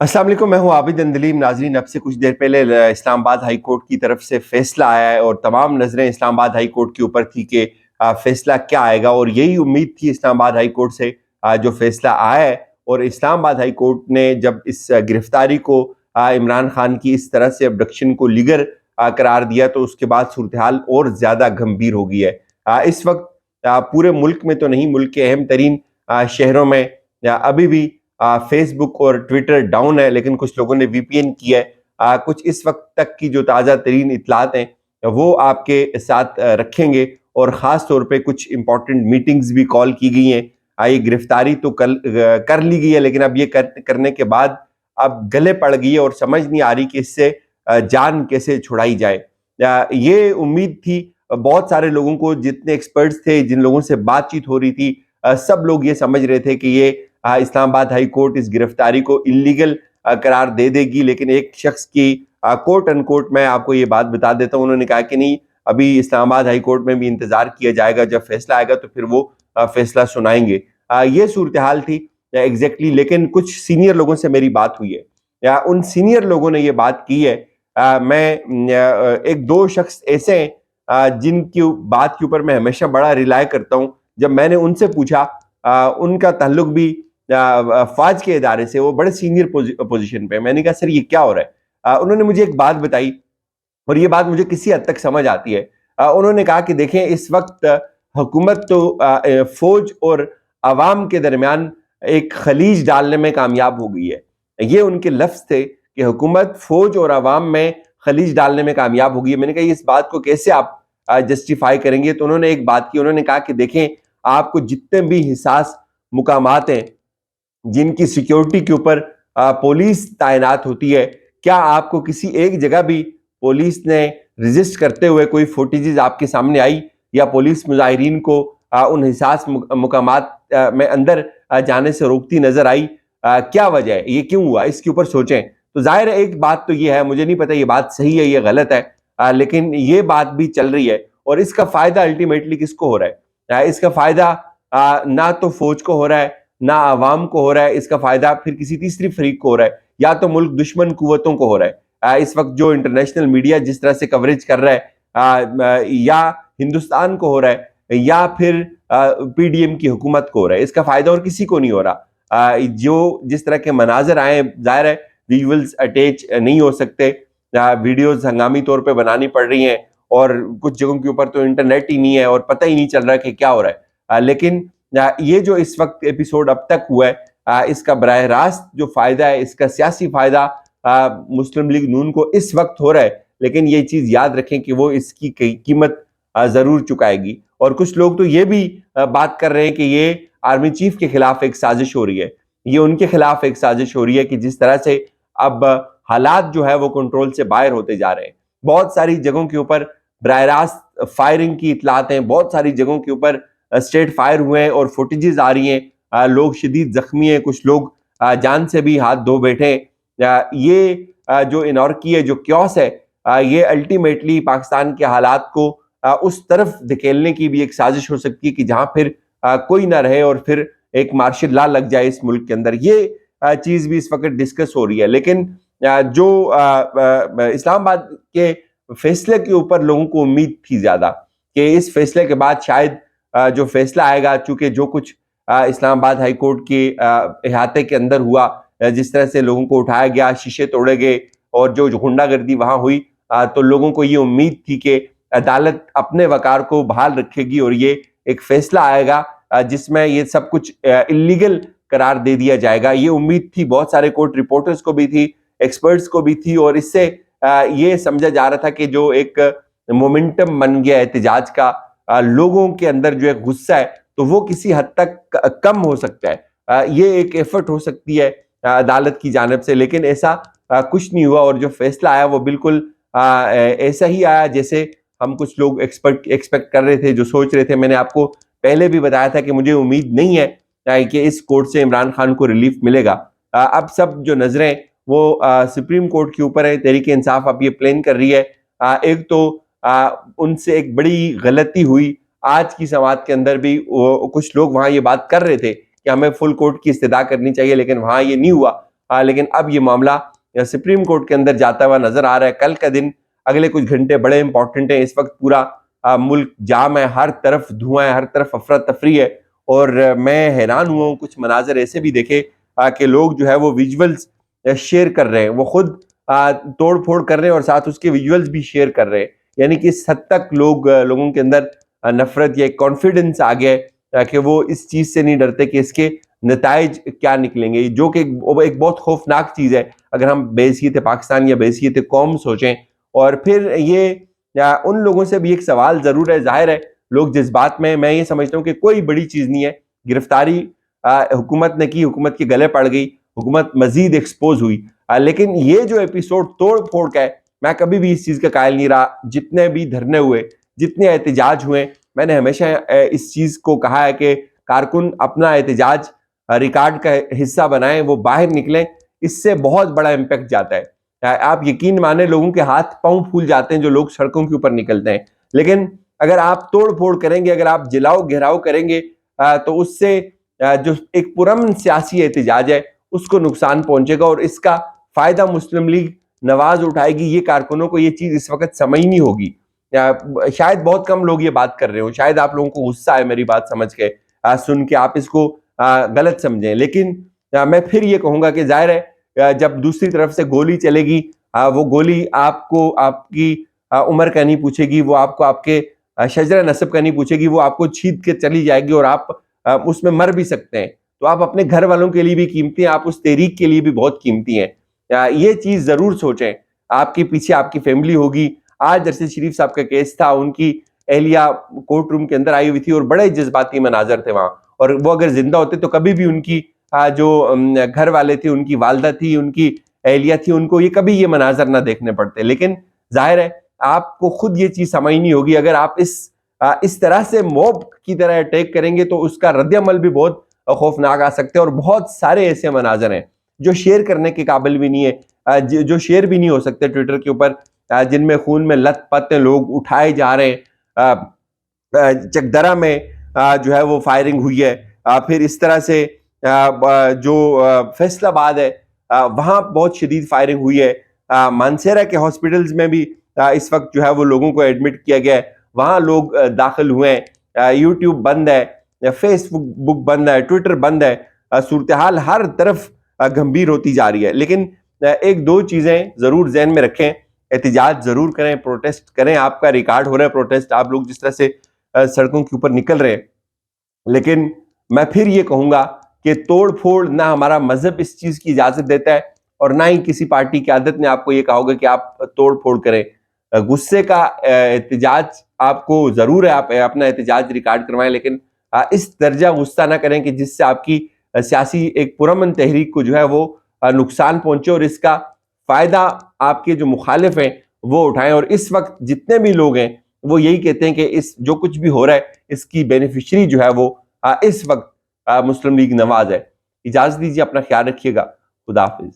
अस्सलाम वालेकुम, मैं हूं आबिद अंदलीम। नाजरीन, अब से कुछ देर पहले इस्लामाबाद हाई कोर्ट की तरफ से फैसला आया है और तमाम नज़रें इस्लामाबाद हाई कोर्ट के ऊपर थी कि फैसला क्या आएगा। और यही उम्मीद थी इस्लामाबाद हाई कोर्ट से जो फैसला आया है। और इस्लामाबाद हाई कोर्ट ने जब इस गिरफ्तारी को इमरान खान की इस तरह से अबडक्शन को लीगल करार दिया तो उसके बाद सूरत हाल और ज़्यादा गंभीर हो गई है। इस वक्त पूरे मुल्क में तो नहीं, मुल्क के अहम तरीन शहरों में अभी भी फेसबुक और ट्विटर डाउन है, लेकिन कुछ लोगों ने वीपीएन किया है। कुछ इस वक्त तक की जो ताज़ा तरीन इतलात हैं वो आपके साथ रखेंगे। और ख़ास तौर पे कुछ इंपॉर्टेंट मीटिंग्स भी कॉल की गई हैं। ये गिरफ्तारी तो कर ली गई है, लेकिन अब ये करने के बाद अब गले पड़ गई है और समझ नहीं आ रही कि इससे जान कैसे छुड़ाई जाए। ये उम्मीद थी बहुत सारे लोगों को, जितने एक्सपर्ट्स थे, जिन लोगों से बातचीत हो रही थी, सब लोग ये समझ रहे थे कि ये इस्लामाबाद हाई कोर्ट इस गिरफ्तारी को इलीगल करार दे देगी। लेकिन एक शख्स की कोर्ट अनकोर्ट मैं आपको ये बात बता देता हूँ, उन्होंने कहा कि नहीं, अभी इस्लामाबाद हाई कोर्ट में भी इंतजार किया जाएगा, जब फैसला आएगा तो फिर वो फैसला सुनाएंगे। ये सूरत हाल थी एग्जैक्टली। लेकिन कुछ सीनियर लोगों से मेरी बात हुई है, या उन सीनियर लोगों ने ये बात की है। एक दो शख्स ऐसे हैं जिनकी बात के ऊपर मैं हमेशा बड़ा रिलाय करता हूँ। जब मैंने उनसे पूछा, उनका ताल्लुक भी फौज के इदारे से, वो बड़े सीनियर पोजीशन पे। मैंने कहा सर ये क्या हो रहा है? उन्होंने मुझे एक बात बताई और ये बात मुझे किसी हद तक समझ आती है। उन्होंने कहा कि देखें, इस वक्त हुकूमत तो फौज और अवाम के दरमियान एक खलीज डालने में कामयाब हो गई है। ये उनके लफ्ज थे कि हुकूमत फौज और अवाम में खलीज डालने में कामयाब हो गई है। मैंने कहा इस बात को कैसे आप जस्टिफाई करेंगे? तो उन्होंने एक बात की, उन्होंने कहा कि देखें, आपको जितने भी हिसास मुकामात हैं जिनकी सिक्योरिटी के ऊपर पुलिस तैनात होती है, क्या आपको किसी एक जगह भी पुलिस ने रजिस्ट करते हुए कोई फुटेजेस आपके सामने आई, या पुलिस मुजाहिरीन को उन हिसास मुकामात में अंदर जाने से रोकती नजर आई? क्या वजह है, ये क्यों हुआ? इसके ऊपर सोचें। तो जाहिर है, एक बात तो ये है, मुझे नहीं पता ये बात सही है या गलत है, लेकिन ये बात भी चल रही है। और इसका फायदा अल्टीमेटली किसको हो रहा है? इसका फायदा ना तो फौज को हो रहा है, ना आवाम को हो रहा है। इसका फायदा फिर किसी तीसरी फरीक को हो रहा है, या तो मुल्क दुश्मन कुव्वतों को हो रहा है। इस वक्त जो इंटरनेशनल मीडिया जिस तरह से कवरेज कर रहा है, या हिंदुस्तान को हो रहा है, या फिर पीडीएम की हुकूमत को हो रहा है। इसका फायदा और किसी को नहीं हो रहा। जो जिस तरह के मनाजर आए, जाहिर है विजुअल्स अटैच नहीं हो सकते, वीडियोस हंगामी तौर पे बनानी पड़ रही हैं, और कुछ जगहों के ऊपर तो इंटरनेट ही नहीं है और पता ही नहीं चल रहा है कि क्या हो रहा है। लेकिन ये जो इस वक्त एपिसोड अब तक हुआ है, इसका बराह रास्त जो फायदा है, इसका सियासी फायदा मुस्लिम लीग नून को इस वक्त हो रहा है। लेकिन ये चीज याद रखें कि वो इसकी कीमत जरूर चुकाएगी। और कुछ लोग तो ये भी बात कर रहे हैं कि ये आर्मी चीफ के खिलाफ एक साजिश हो रही है, ये उनके खिलाफ एक साजिश हो रही है कि जिस तरह से अब हालात जो है वो कंट्रोल से बाहर होते जा रहे हैं। बहुत सारी जगहों के ऊपर बराह रास्त फायरिंग की इतलात हैं, बहुत सारी जगहों के ऊपर स्ट्रेट फायर हुए हैं और फुटेजेस आ रही हैं। लोग शदीद जख्मी हैं, कुछ लोग जान से भी हाथ धो बैठे हैं। ये जो इनॉर्की है, जो क्योस है, ये अल्टीमेटली पाकिस्तान के हालात को उस तरफ धकेलने की भी एक साजिश हो सकती है कि जहां फिर कोई ना रहे और फिर एक मार्शल लॉ लग जाए इस मुल्क के अंदर। ये चीज भी इस वक्त डिस्कस हो रही है। लेकिन जो इस्लामाबाद के फैसले के ऊपर लोगों को उम्मीद थी ज्यादा कि इस फैसले के बाद शायद जो फैसला आएगा, चूंकि जो कुछ इस्लामाबाद हाई कोर्ट के अहाते के अंदर हुआ, जिस तरह से लोगों को उठाया गया, शीशे तोड़े गए, और जो गुंडागर्दी वहां हुई, तो लोगों को ये उम्मीद थी कि अदालत अपने वकार को बहाल रखेगी और ये एक फैसला आएगा जिसमें ये सब कुछ इलीगल करार दे दिया जाएगा। ये उम्मीद थी, बहुत सारे कोर्ट रिपोर्टर्स को भी थी, एक्सपर्ट्स को भी थी। और इससे ये समझा जा रहा था कि जो एक मोमेंटम बन गया एहतजाज का, लोगों के अंदर जो एक गुस्सा है, तो वो किसी हद तक कम हो सकता है। ये एक एफर्ट हो सकती है अदालत की जानिब से। लेकिन ऐसा कुछ नहीं हुआ, और जो फैसला आया वो बिल्कुल ऐसा ही आया जैसे हम कुछ लोग एक्सपेक्ट कर रहे थे, जो सोच रहे थे। मैंने आपको पहले भी बताया था कि मुझे उम्मीद नहीं है कि इस कोर्ट से इमरान खान को रिलीफ मिलेगा। अब सब जो नजरें वो सुप्रीम कोर्ट के ऊपर है। तहरीक इंसाफ अब ये प्लान कर रही है। एक तो उनसे एक बड़ी गलती हुई आज की समात के अंदर भी। कुछ लोग वहां ये बात कर रहे थे कि हमें फुल कोर्ट की इस्तदा करनी चाहिए, लेकिन वहां ये नहीं हुआ। لیکن اب یہ معاملہ سپریم کورٹ کے اندر جاتا ہوا نظر آ رہا ہے. کل کا دن اگلے کچھ گھنٹے بڑے امپورٹنٹ ہیں. اس وقت پورا ملک جام ہے, ہر طرف دھواں ہے, ہر طرف افراتفری ہے, اور میں حیران ہوا ہوں. کچھ مناظر ایسے بھی دیکھے کہ لوگ جو ہے وہ ویژولز شیئر کر رہے ہیں, وہ خود توڑ پھوڑ کر رہے ہیں اور ساتھ اس کے ویژولز بھی شیئر کر رہے ہیں. یعنی کہ اس حد تک لوگوں کے اندر نفرت یا کانفیڈنس آ گیا کہ وہ اس چیز سے نہیں ڈرتے کہ اس کے نتائج کیا نکلیں گے, جو کہ ایک بہت خوفناک چیز ہے اگر ہم بحیثیت پاکستان یا بحیثیت قوم سوچیں. اور پھر یہ ان لوگوں سے بھی ایک سوال ضرور ہے, ظاہر ہے لوگ جذبات میں یہ سمجھتا ہوں کہ کوئی بڑی چیز نہیں ہے. گرفتاری حکومت نے کی, حکومت کے گلے پڑ گئی, حکومت مزید ایکسپوز ہوئی, لیکن یہ جو ایپیسوڈ توڑ پھوڑ کا ہے, میں کبھی بھی اس چیز کا قائل نہیں رہا. جتنے بھی دھرنے ہوئے, جتنے احتجاج ہوئے, میں نے ہمیشہ اس چیز کو کہا ہے کہ کارکن اپنا احتجاج ریکارڈ کا حصہ بنائیں, وہ باہر نکلیں, اس سے بہت بڑا امپیکٹ جاتا ہے. آپ یقین مانیں لوگوں کے ہاتھ پاؤں پھول جاتے ہیں جو لوگ سڑکوں کے اوپر نکلتے ہیں. لیکن اگر آپ توڑ پھوڑ کریں گے, اگر آپ جلاؤ گھیراؤ کریں گے, تو اس سے جو ایک پرامن سیاسی احتجاج ہے اس کو نقصان پہنچے گا, اور اس کا فائدہ مسلم لیگ نواز اٹھائے گی. یہ کارکنوں کو یہ چیز اس وقت سمجھنی ہوگی. شاید بہت کم لوگ یہ بات کر رہے ہوں, شاید آپ لوگوں کو غصہ ہے میری بات سمجھ کے, سن کے آپ اس کو غلط سمجھیں, لیکن میں پھر یہ کہوں گا کہ ظاہر ہے جب دوسری طرف سے گولی چلے گی, وہ گولی آپ کو آپ کی عمر کا نہیں پوچھے گی, وہ آپ کو آپ کے شجرہ نسب کا نہیں پوچھے گی, وہ آپ کو چھید کے چلی جائے گی اور آپ اس میں مر بھی سکتے ہیں. تو آپ اپنے گھر والوں کے لیے بھی قیمتی ہیں, آپ اس تحریک کے لیے بھی بہت قیمتی ہیں. یہ چیز ضرور سوچیں. آپ کے پیچھے آپ کی فیملی ہوگی. آج ارشد شریف صاحب کا کیس تھا, ان کی اہلیہ کورٹ روم کے اندر آئی ہوئی تھی اور بڑے جذباتی مناظر تھے وہاں, اور وہ اگر زندہ ہوتے تو کبھی بھی ان کی جو گھر والے تھے, ان کی والدہ تھی, ان کی اہلیہ تھی, ان کو یہ کبھی یہ مناظر نہ دیکھنے پڑتے. لیکن ظاہر ہے آپ کو خود یہ چیز سمجھنی ہوگی, اگر آپ اس طرح سے موب کی طرح اٹیک کریں گے تو اس کا رد عمل بھی بہت خوفناک آ سکتے ہیں. اور بہت سارے ایسے مناظر ہیں جو شیئر کرنے کے قابل بھی نہیں ہے, جو شیئر بھی نہیں ہو سکتے ٹویٹر کے اوپر, جن میں خون میں لت پت لوگ اٹھائے جا رہے ہیں. چکدرہ میں جو ہے وہ فائرنگ ہوئی ہے, پھر اس طرح سے جو فیصل آباد ہے وہاں بہت شدید فائرنگ ہوئی ہے. مانسیرا کے ہاسپٹلز میں بھی اس وقت جو ہے وہ لوگوں کو ایڈمٹ کیا گیا ہے, وہاں لوگ داخل ہوئے ہیں. یوٹیوب بند ہے, فیس بک بند ہے, ٹویٹر بند ہے. صورتحال ہر طرف گمبھیر ہوتی جا رہی ہے. لیکن ایک دو چیزیں ضرور ذہن میں رکھیں, احتجاج ضرور کریں, پروٹیسٹ کریں, آپ کا ریکارڈ ہو رہا ہے پروٹیسٹ, آپ لوگ جس طرح سے سڑکوں کے اوپر نکل رہے ہیں, لیکن میں پھر یہ کہوں گا کہ توڑ پھوڑ نہ ہمارا مذہب اس چیز کی اجازت دیتا ہے, اور نہ ہی کسی پارٹی کی عادت نے آپ کو یہ کہا ہوگا کہ آپ توڑ پھوڑ کریں. غصے کا احتجاج آپ کو ضرور ہے, آپ اپنا احتجاج ریکارڈ کروائیں, لیکن اس درجہ غصہ نہ کریں کہ جس سے آپ کی سیاسی ایک پرامن تحریک کو جو ہے وہ نقصان پہنچے, اور اس کا فائدہ آپ کے جو مخالف ہیں وہ اٹھائیں. اور اس وقت جتنے بھی لوگ ہیں وہ یہی کہتے ہیں کہ اس جو کچھ بھی ہو رہا ہے اس کی بینیفیشری جو ہے وہ اس وقت مسلم لیگ نواز ہے. اجازت دیجیے, اپنا خیال رکھیے گا. خدا حافظ.